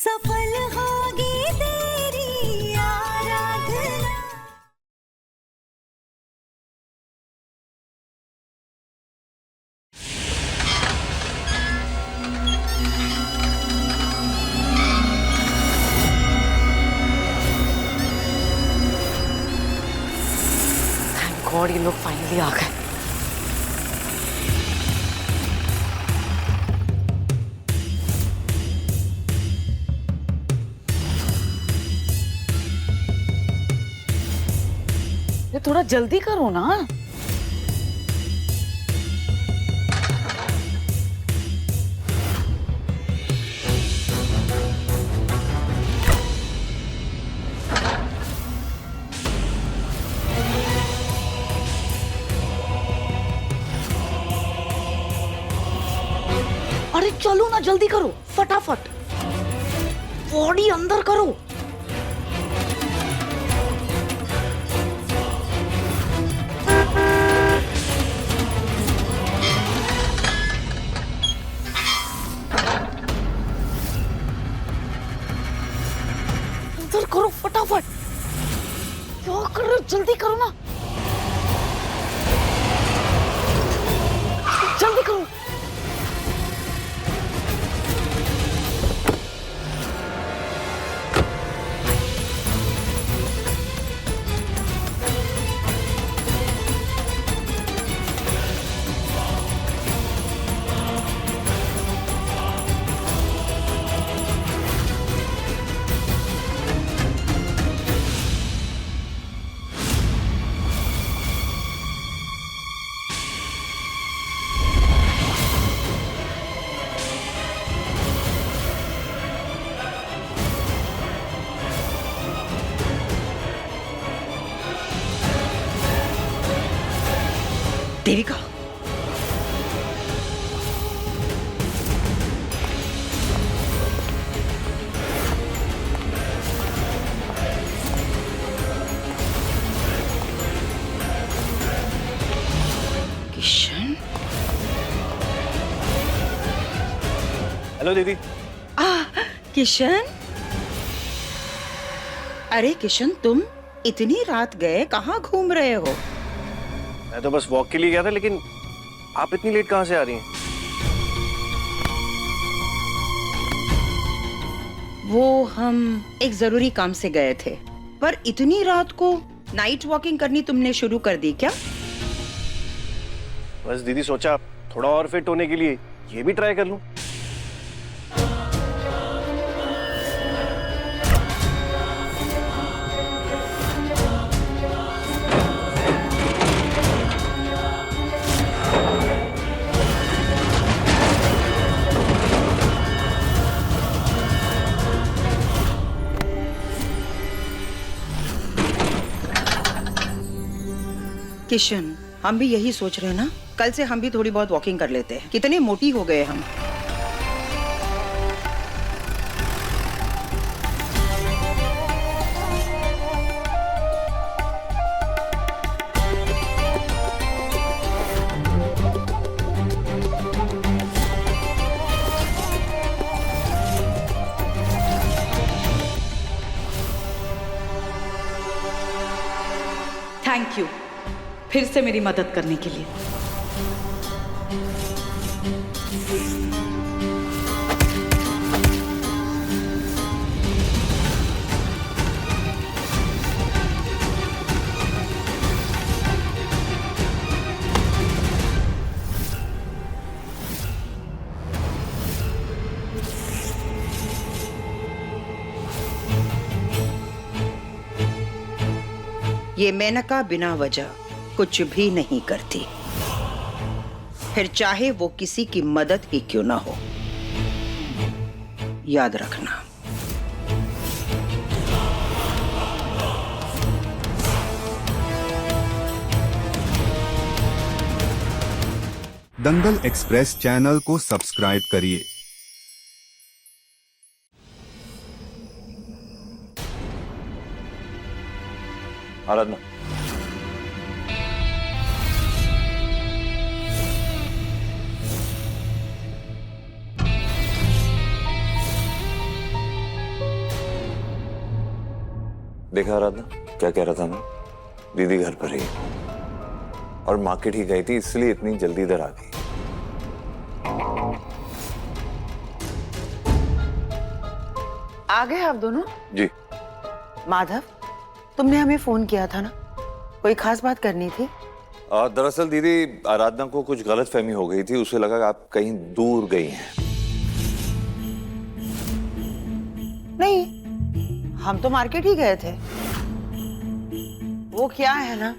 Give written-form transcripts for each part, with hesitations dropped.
सफल होगी तेरी आराधना। थैंक गॉड ये लोग फाइनली आ गए। ये थोड़ा जल्दी करो ना। अरे चलो ना, जल्दी करो फटाफट। बॉडी अंदर करो। अंदर करो फटाफट। क्या कर रहे हो, जल्दी करो ना, जल्दी करो। देविका, किशन। हेलो दीदी। किशन, अरे किशन, तुम इतनी रात गए कहाँ घूम रहे हो? मैं तो बस वॉक के लिए गया था, लेकिन आप इतनी लेट कहाँ से आ रही हैं? वो हम एक जरूरी काम से गए थे, पर इतनी रात को नाइट वॉकिंग करनी तुमने शुरू कर दी क्या? बस दीदी सोचा थोड़ा और फिट होने के लिए ये भी ट्राई कर लूं। किशन, हम भी यही सोच रहे हैं ना, कल से हम भी थोड़ी बहुत वॉकिंग कर लेते हैं। कितने मोटी हो गए हम। थैंक यू फिर से मेरी मदद करने के लिए। ये मेनका बिना वजह कुछ भी नहीं करती, फिर चाहे वो किसी की मदद ही क्यों ना हो। याद रखना। दंगल एक्सप्रेस चैनल को सब्सक्राइब करिए। आराधना, देखा आराधना, क्या कह रहा था मैं? दीदी घर पर ही और मार्केट ही गई थी, इसलिए इतनी जल्दी इधर आ गई। आ गए आप दोनों? जी। माधव, तुमने हमें फोन किया था ना, कोई खास बात करनी थी? दरअसल दीदी, आराधना को कुछ गलतफहमी हो गई थी, उसे लगा कि आप कहीं दूर गई हैं। नहीं, हम तो मार्केट ही गए थे। वो क्या है ना,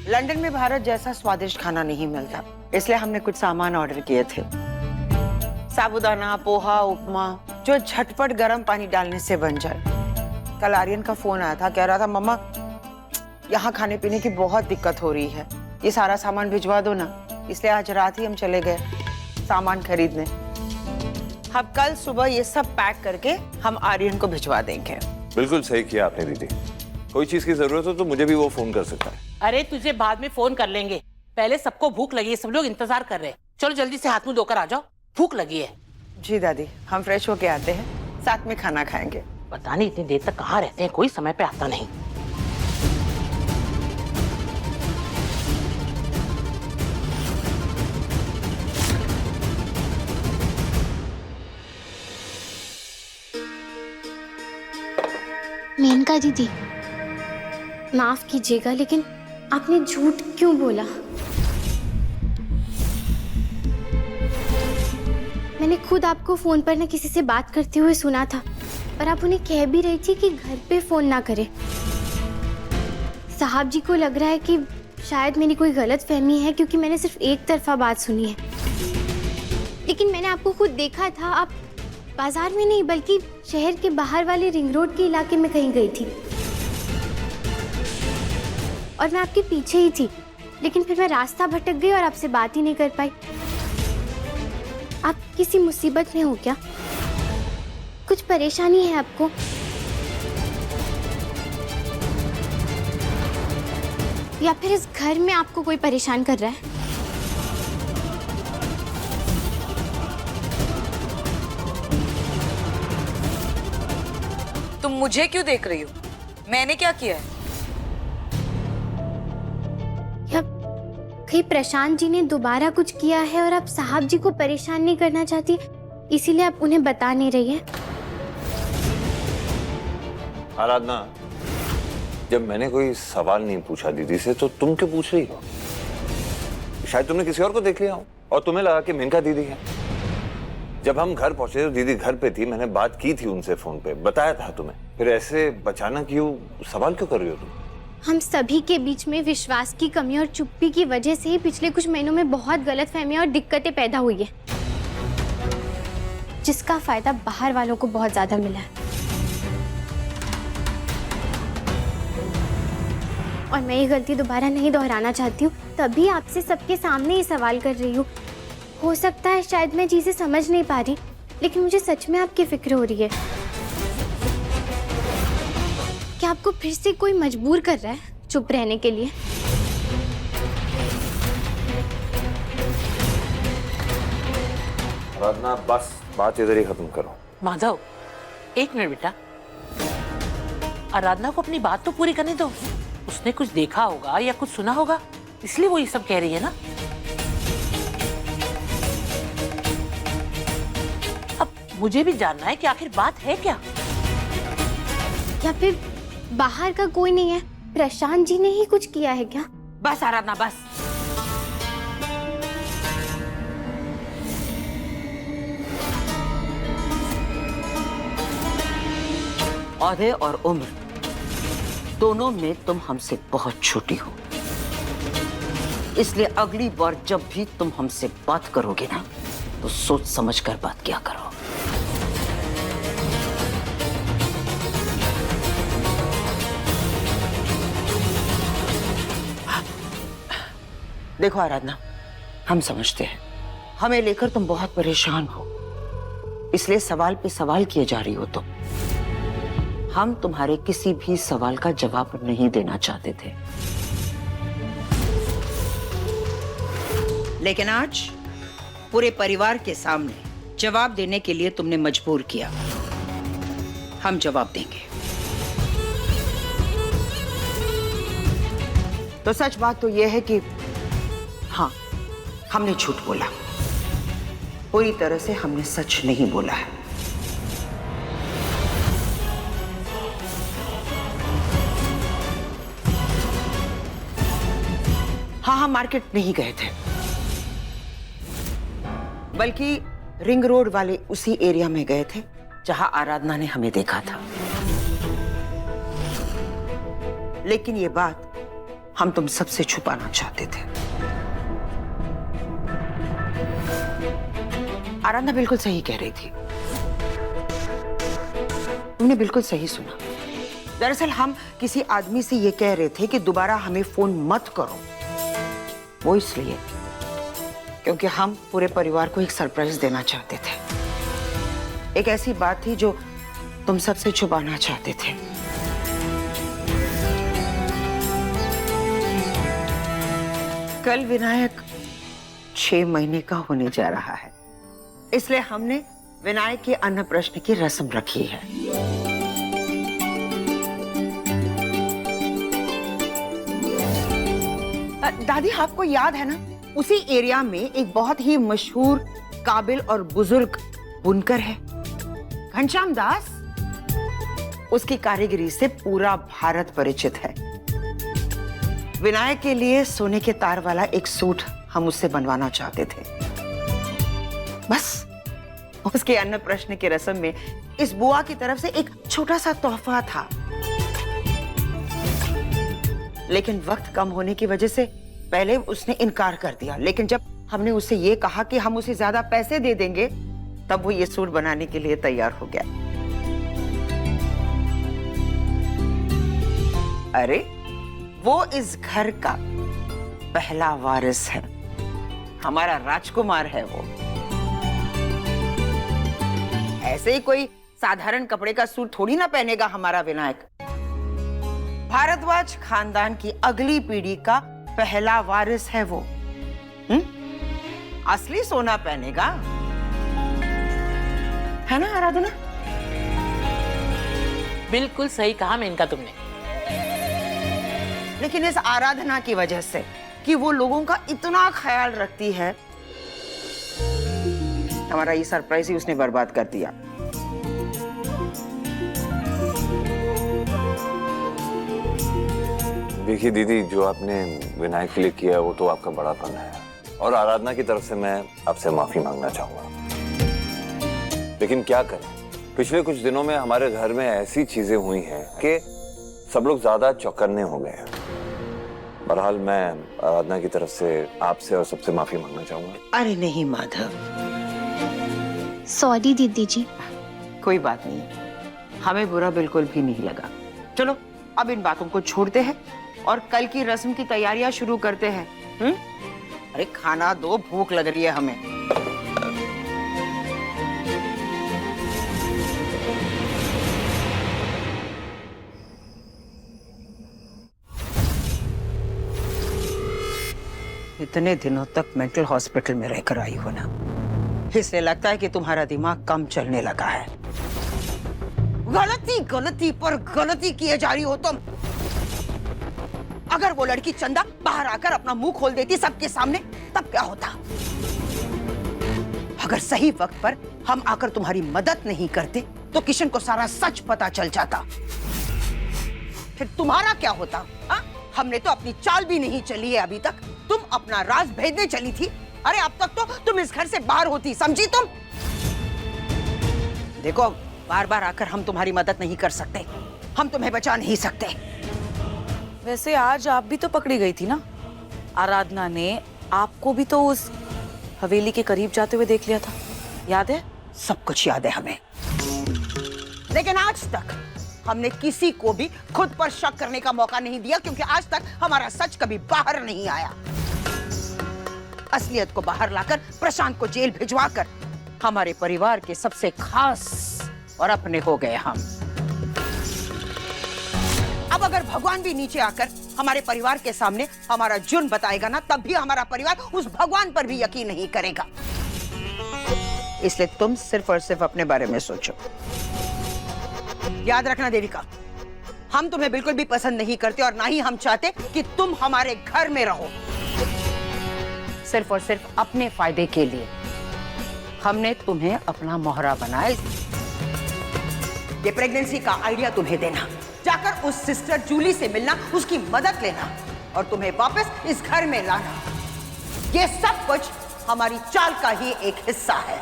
लंदन में भारत जैसा स्वादिष्ट खाना नहीं मिलता, इसलिए हमने कुछ सामान ऑर्डर किए थे। साबूदाना, पोहा, उपमा, जो झटपट गर्म पानी डालने से बन जाए। कल आर्यन का फोन आया था, कह रहा था मम्मा यहाँ खाने पीने की बहुत दिक्कत हो रही है, ये सारा सामान भिजवा दो ना। इसलिए आज रात ही हम चले गए सामान खरीदने। अब कल सुबह ये सब पैक करके हम आर्यन को भिजवा देंगे। बिल्कुल सही किया आपने दीदी, कोई चीज की जरूरत हो तो मुझे भी वो फोन कर सकता है। अरे तुझे बाद में फोन कर लेंगे, पहले सबको भूख लगी है, सब लोग इंतजार कर रहे हैं। चलो जल्दी से हाथ मुंह धोकर आ जाओ, भूख लगी है। जी दादी, हम फ्रेश होके आते हैं, साथ में खाना खाएंगे। पता नहीं इतनी देर तक कहाँ रहते हैं, कोई समय पे आता नहीं। मेनका दीदी, माफ कीजिएगा लेकिन आपने झूठ क्यों बोला? मैंने खुद आपको फोन पर ना किसी से बात करते हुए सुना था, और आप उन्हें कह भी रही थी कि घर पे फोन ना करें। साहब जी को लग रहा है कि शायद मेरी कोई गलत फहमी है, क्योंकि मैंने सिर्फ एक तरफा बात सुनी है। लेकिन मैंने आपको खुद देखा था, आप बाजार में नहीं बल्कि शहर के बाहर वाले रिंग रोड के इलाके में कहीं गई थी, और मैं आपके पीछे ही थी। लेकिन फिर मैं रास्ता भटक गई और आपसे बात ही नहीं कर पाई। आप किसी मुसीबत में हो क्या? कुछ परेशानी है आपको? या फिर इस घर में आपको कोई परेशान कर रहा है? तुम मुझे क्यों देख रही हो? मैंने क्या किया है? या कहीं प्रशांत जी ने दोबारा कुछ किया है और आप साहब जी को परेशान नहीं करना चाहती, इसीलिए आप उन्हें बता नहीं रही हैं? आराधना, जब मैंने कोई सवाल नहीं पूछा दीदी से तो तुम क्यों पूछ रही हो? शायद तुमने किसी और को देख लिया हो और तुम्हें लगा कि मेनका दीदी है। जब हम घर पहुंचे तो दीदी घर पे थी, मैंने बात की थी उनसे फोन पे, बताया था तुम्हें। फिर ऐसे अचानक क्यों सवाल क्यों कर रही हो तुम? हम सभी के बीच में विश्वास की कमी और चुप्पी की वजह से ही पिछले कुछ महीनों में बहुत गलतफहमियां और दिक्कतें पैदा हुई है, जिसका फायदा बाहर वालों को बहुत ज्यादा मिला है। और मैं ये गलती दोबारा नहीं दोहराना चाहती हूँ, तभी आपसे सबके सामने ये सवाल कर रही हूँ। हो सकता है शायद मैं चीजें समझ नहीं पा रही, लेकिन मुझे सच में आपकी फिक्र हो रही है। क्या आपको फिर से कोई मजबूर कर रहा है चुप रहने के लिए? आराधना, बस बात इधर ही खत्म करो। माधव, एक मिनट बेटा, आराधना को अपनी बात तो पूरी करने दो। उसने कुछ देखा होगा या कुछ सुना होगा, इसलिए वो ये सब कह रही है ना। अब मुझे भी जानना है कि आखिर बात है क्या। या फिर बाहर का कोई नहीं है, प्रशांत जी ने ही कुछ किया है क्या? बस आराधना, बस। औहदे और उम्र दोनों में तुम हमसे बहुत छोटी हो, इसलिए अगली बार जब भी तुम हमसे बात करोगे ना, तो सोच समझ कर बात किया करो। देखो आराधना, हम समझते हैं हमें लेकर तुम बहुत परेशान हो, इसलिए सवाल पे सवाल किए जा रही हो तुम। हम तुम्हारे किसी भी सवाल का जवाब नहीं देना चाहते थे, लेकिन आज पूरे परिवार के सामने जवाब देने के लिए तुमने मजबूर किया। हम जवाब देंगे। तो सच बात तो यह है कि हाँ, हमने झूठ बोला। पूरी तरह से हमने सच नहीं बोला है। हाँ, हम मार्केट नहीं गए थे, बल्कि रिंग रोड वाले उसी एरिया में गए थे जहां आराधना ने हमें देखा था। लेकिन ये बात हम तुम सबसे छुपाना चाहते थे। आराधना बिल्कुल सही कह रही थी, तुमने बिल्कुल सही सुना। दरअसल हम किसी आदमी से ये कह रहे थे कि दोबारा हमें फोन मत करो। वो इसलिए क्योंकि हम पूरे परिवार को एक सरप्राइज देना चाहते थे। एक ऐसी बात थी जो तुम सबसे छुपाना चाहते थे। कल विनायक 6 महीने का होने जा रहा है, इसलिए हमने विनायक के अन्नप्रश्न की रस्म रखी है। दादी, आपको याद है ना, उसी एरिया में एक बहुत ही मशहूर, काबिल और बुजुर्ग बुनकर है, घनश्याम दास। उसकी कारीगरी से पूरा भारत परिचित है। विनायक के लिए सोने के तार वाला एक सूट हम उससे बनवाना चाहते थे। बस उसके अन्नप्रश्न के रस्म में इस बुआ की तरफ से एक छोटा सा तोहफा था, लेकिन वक्त कम होने की वजह से पहले उसने इनकार कर दिया। लेकिन जब हमने उससे ये कहा कि हम उसे ज्यादा पैसे दे देंगे, तब वो ये सूट बनाने के लिए तैयार हो गया। अरे, वो इस घर का पहला वारिस है, हमारा राजकुमार है वो। ऐसे ही कोई साधारण कपड़े का सूट थोड़ी ना पहनेगा हमारा विनायक। भारद्वाज खानदान की अगली पीढ़ी का पहला वारिस है वो। असली सोना पहनेगा, है ना आराधना? बिल्कुल सही कहा मेनका तुमने। लेकिन इस आराधना की वजह से कि वो लोगों का इतना ख्याल रखती है, हमारा ये सरप्राइज ही उसने बर्बाद कर दिया। देखिए दीदी, जो आपने विनायक के लिए किया है वो तो आपका बड़ापन है, और आराधना की तरफ से मैं आपसे माफी मांगना चाहूंगा। लेकिन क्या करें, पिछले कुछ दिनों में हमारे घर में ऐसी चीजें हुई हैं कि सब लोग ज्यादा चौकन्ने हो गए हैं। बहरहाल मैं आराधना की तरफ से आपसे और सबसे माफी मांगना चाहूंगा। अरे नहीं माधव, सॉरी दीदी जी। कोई बात नहीं, हमें बुरा बिल्कुल भी नहीं लगा। चलो अब इन बातों को छोड़ते हैं और कल की रस्म की तैयारियां शुरू करते हैं। अरे खाना दो, भूख लग रही है हमें। इतने दिनों तक मेंटल हॉस्पिटल में रहकर आई हो ना, इसलिए लगता है कि तुम्हारा दिमाग कम चलने लगा है। गलती गलती पर गलती किए जा रही हो तुम। अगर वो लड़की चंदा बाहर आकर अपना मुंह खोल देती सबके सामने, तब क्या होता? अगर सही वक्त पर हम आकर तुम्हारी मदद नहीं करते, तो किशन को सारा सच पता चल जाता। फिर तुम्हारा क्या होता? हमने तो अपनी चाल भी नहीं चली है अभी तक। तुम अपना राज भेदने चली थी। अरे अब तक तो तुम इस घर से बाहर होती, समझी तुम? देखो, बार बार आकर हम तुम्हारी मदद नहीं कर सकते, हम तुम्हें बचा नहीं सकते। वैसे आज आप भी तो पकड़ी गई थी ना। आराधना ने आपको भी तो उस हवेली के करीब जाते हुए देख लिया था, याद है? सब कुछ याद है हमें, लेकिन आज तक हमने किसी को भी खुद पर शक करने का मौका नहीं दिया, क्योंकि आज तक हमारा सच कभी बाहर नहीं आया। असलियत को बाहर लाकर प्रशांत को जेल भिजवाकर हमारे परिवार के सबसे खास और अपने हो गए हम। अब अगर भगवान भी नीचे आकर हमारे परिवार के सामने हमारा जुर्म बताएगा ना, तब भी हमारा परिवार उस भगवान पर भी यकीन नहीं करेगा। इसलिए तुम सिर्फ और सिर्फ अपने बारे में सोचो। याद रखना देविका, हम तुम्हें बिल्कुल भी पसंद नहीं करते और ना ही हम चाहते कि तुम हमारे घर में रहो। सिर्फ और सिर्फ अपने फायदे के लिए हमने तुम्हें अपना मोहरा बनाया। ये प्रेगनेंसी का आइडिया तुम्हें देना, जाकर उस सिस्टर जूली से मिलना, उसकी मदद लेना और तुम्हें वापस इस घर में लाना, ये सब कुछ हमारी चाल का ही एक हिस्सा है।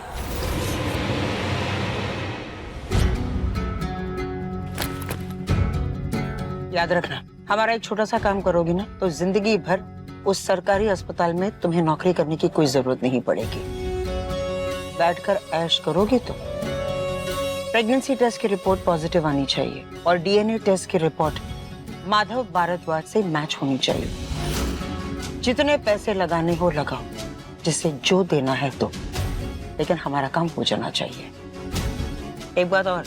याद रखना, हमारा एक छोटा सा काम करोगी ना तो जिंदगी भर उस सरकारी अस्पताल में तुम्हें नौकरी करने की कोई जरूरत नहीं पड़ेगी। बैठकर ऐश करोगी तो प्रेगनेंसी टेस्ट की रिपोर्ट पॉजिटिव आनी चाहिए और डीएनए टेस्ट की रिपोर्ट माधव भारद्वाज से मैच होनी चाहिए। जितने पैसे लगाने हो लगाओ, जिसे जो देना है तो, लेकिन हमारा काम हो जाना चाहिए। एक बात और,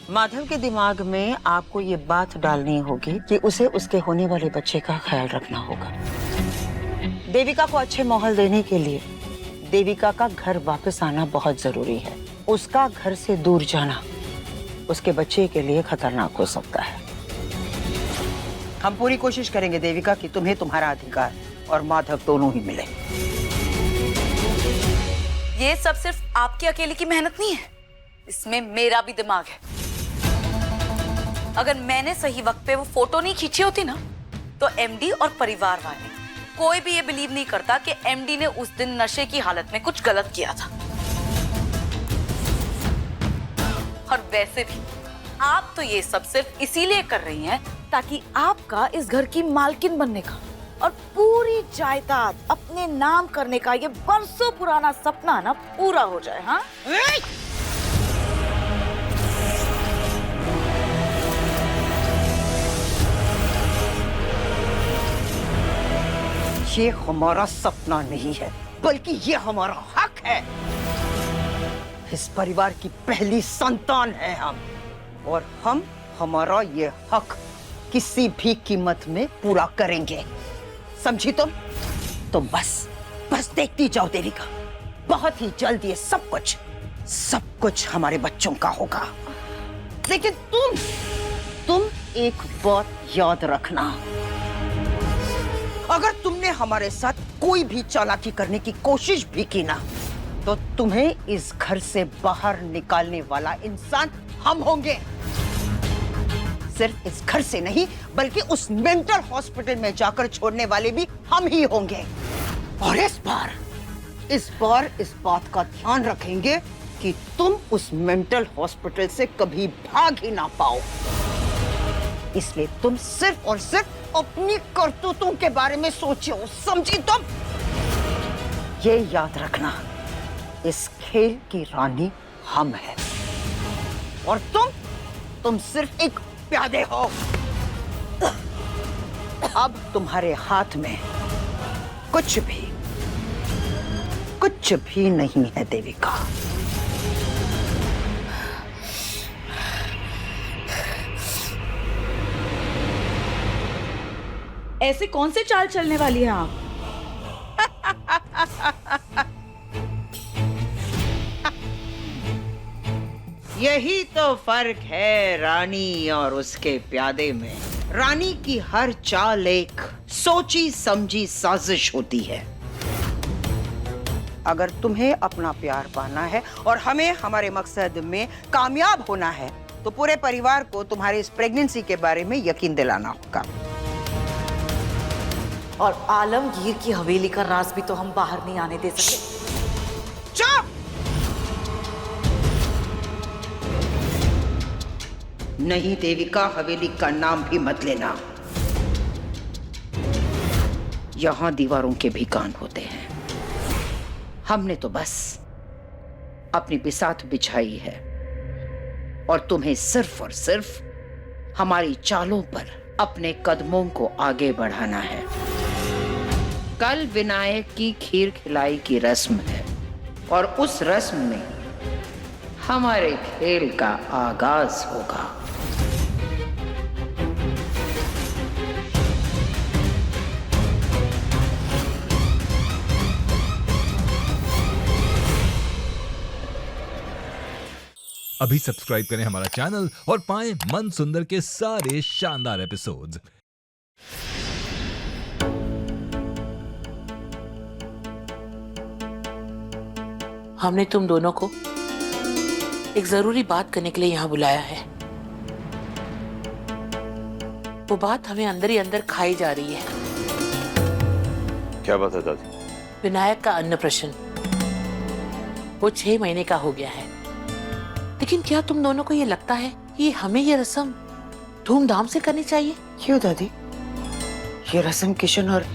माधव के दिमाग में आपको ये बात डालनी होगी कि उसे उसके होने वाले बच्चे का ख्याल रखना होगा। देविका को अच्छे माहौल देने के लिए देविका का घर वापस आना बहुत जरूरी है। उसका घर से दूर जाना उसके बच्चे के लिए खतरनाक हो सकता है। हम पूरी कोशिश करेंगे देविका कि तुम्हें तुम्हारा अधिकार और माधव दोनों ही मिले। ये सब सिर्फ आपकी अकेले की मेहनत नहीं है, इसमें मेरा भी दिमाग है। अगर मैंने सही वक्त पे वो फोटो नहीं खींची होती ना, तो एमडी और परिवार वाले कोई भी ये बिलीव नहीं करता कि एमडी ने उस दिन नशे की हालत में कुछ गलत किया था। और वैसे भी आप तो ये सब सिर्फ इसीलिए कर रही हैं ताकि आपका इस घर की मालकिन बनने का और पूरी जायदाद अपने नाम करने का ये बरसों पुराना सपना ना पूरा हो जाए। हाँ, ये हमारा सपना नहीं है, बल्कि ये हमारा हक है। इस परिवार की पहली संतान है हम, और हम हमारा ये हक किसी भी कीमत में पूरा करेंगे। समझी तुम? तो बस देखती जाओ देविका, बहुत ही जल्द ये सब कुछ हमारे बच्चों का होगा। लेकिन तुम एक बात याद रखना, अगर तुमने हमारे साथ कोई भी चालाकी करने की कोशिश भी की ना, तो तुम्हें इस घर से बाहर निकालने वाला इंसान हम होंगे। सिर्फ इस घर से नहीं, बल्कि उस मेंटल हॉस्पिटल में जाकर छोड़ने वाले भी हम ही होंगे। और इस बार इस बात का ध्यान रखेंगे कि तुम उस मेंटल हॉस्पिटल से कभी भाग ही ना पाओ। इसलिए तुम सिर्फ और सिर्फ अपनी करतूतों के बारे में सोचो, समझी तुम? ये याद रखना, इस खेल की रानी हम हैं और तुम सिर्फ एक प्यादे हो। अब तुम्हारे हाथ में कुछ भी नहीं है देविका। ऐसे कौन से चाल चलने वाली हैं आप? यही तो फर्क है रानी और उसके प्यादे में। रानी की हर चाल एक सोची समझी साजिश होती है। अगर तुम्हें अपना प्यार पाना है और हमें हमारे मकसद में कामयाब होना है, तो पूरे परिवार को तुम्हारी इस प्रेगनेंसी के बारे में यकीन दिलाना होगा। और आलमगीर की हवेली का राज भी तो हम बाहर नहीं आने दे सके। चुप! नहीं देविका, हवेली का नाम भी मत लेना। यहां दीवारों के भी कान होते हैं। हमने तो बस अपनी बिसात बिछाई है और तुम्हें सिर्फ और सिर्फ हमारी चालों पर अपने कदमों को आगे बढ़ाना है। कल विनायक की खीर खिलाई की रस्म है और उस रस्म में हमारे खेल का आगाज होगा। अभी सब्सक्राइब करें हमारा चैनल और पाएं मन सुंदर के सारे शानदार एपिसोड्स। हमने तुम दोनों को एक जरूरी बात करने के लिए यहाँ बुलाया है। वो बात हमें अंदर ही अंदर खाई जा रही है। क्या बात है दादी? विनायक का अन्नप्राशन वो 6 महीने का हो गया है, लेकिन क्या तुम दोनों को ये लगता है कि हमें ये रस्म धूमधाम से करनी चाहिए? क्यों दादी? ये रस्म किशन और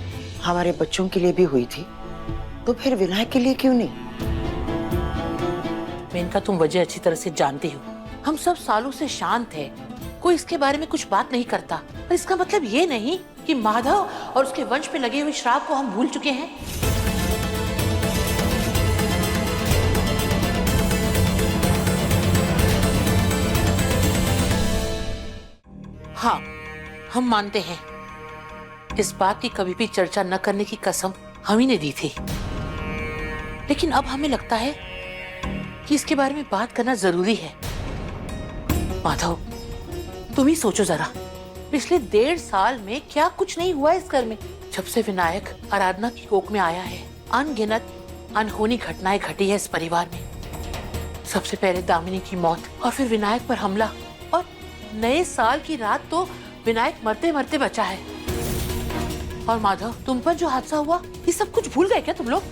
हमारे बच्चों के लिए भी हुई थी, तो फिर विनायक के लिए क्यों नहीं? मेनका, तुम वजह अच्छी तरह से जानती हो। हम सब सालों से शांत हैं, कोई इसके बारे में कुछ बात नहीं करता, पर इसका मतलब ये नहीं कि माधव और उसके वंश पे लगे हुए श्राप को हम भूल चुके हैं। हाँ, हम मानते हैं इस बात की कभी भी चर्चा न करने की कसम हम ही ने दी थी, लेकिन अब हमें लगता है कि इसके बारे में बात करना जरूरी है। माधव, तुम ही सोचो जरा, पिछले 1.5 साल में क्या कुछ नहीं हुआ इस घर में। जब से विनायक आराधना की कोख में आया है, अनगिनत अनहोनी घटनाएं घटी है इस परिवार में। सबसे पहले दामिनी की मौत और फिर विनायक पर हमला, और नए साल की रात तो विनायक मरते मरते बचा है। और माधव, तुम पर जो हादसा हुआ, ये सब कुछ भूल गए क्या तुम लोग?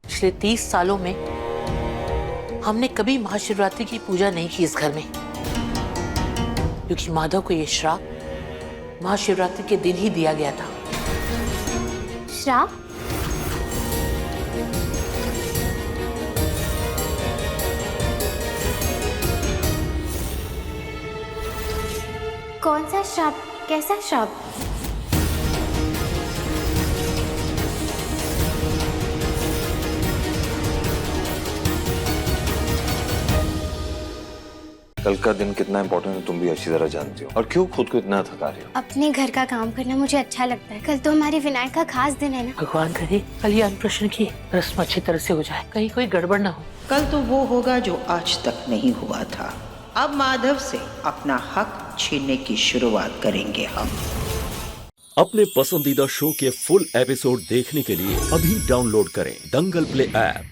पिछले 30 सालों में हमने कभी महाशिवरात्रि की पूजा नहीं की इस घर में, क्योंकि माधव को यह श्राप महाशिवरात्रि के दिन ही दिया गया था। श्राप? कौन सा श्राप? कैसा श्राप? कल का दिन कितना इंपॉर्टेंट है तुम भी अच्छी तरह जानती हो, और क्यों खुद को इतना थका रही हो? अपने घर का काम करना मुझे अच्छा लगता है। कल तो हमारे विनायक का खास दिन है ना। भगवान करे कल ये अन्नप्राशन की रस्म अच्छी तरह से हो जाए, कहीं कोई गड़बड़ ना हो। कल तो वो होगा जो आज तक नहीं हुआ था। अब माधव से अपना हक छीनने की शुरुआत करेंगे हम। अपने पसंदीदा शो के फुल एपिसोड देखने के लिए अभी डाउनलोड करें दंगल प्ले ऐप।